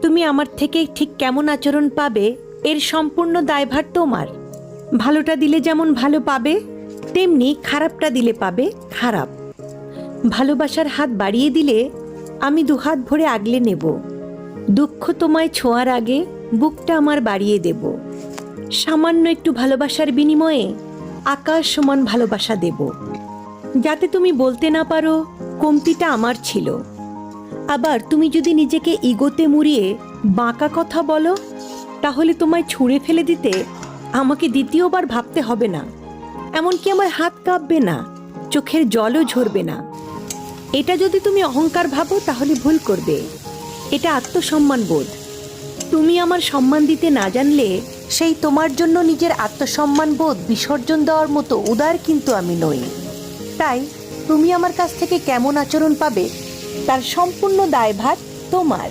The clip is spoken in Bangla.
তুমি আমার থেকে ঠিক কেমন আচরণ পাবে এর সম্পূর্ণ দায়ভার তোমার। ভালোটা দিলে যেমন ভালো পাবে, তেমনি খারাপটা দিলে পাবে খারাপ। ভালোবাসার হাত বাড়িয়ে দিলে আমি দুহাত ভরে আগলে নেব। দুঃখ তোমায় ছোঁয়ার আগে বুকটা আমার বাড়িয়ে দেব। সামান্য একটু ভালোবাসার বিনিময়ে আকাশ সমান ভালোবাসা দেব, যাতে তুমি বলতে না পারো কমতিটা আমার ছিল। আবার তুমি যদি নিজেকে ইগোতে মুড়িয়ে বাঁকা কথা বলো, তাহলে তোমায় ছুঁড়ে ফেলে দিতে আমাকে দ্বিতীয়বার ভাবতে হবে না। এমনকি আমার হাত কাঁপবে না, চোখের জলও ঝরবে না। এটা যদি তুমি অহংকার ভাবো তাহলে ভুল করবে। এটা আত্মসম্মান বোধ। তুমি আমার সম্মান দিতে না জানলে সেই তোমার জন্য নিজের আত্মসম্মান বোধ বিসর্জন দেওয়ার মতো উদার কিন্তু আমি নই। তাই তুমি আমার কাছ থেকে কেমন আচরণ পাবে তার সম্পূর্ণ দায়ভার তোমার।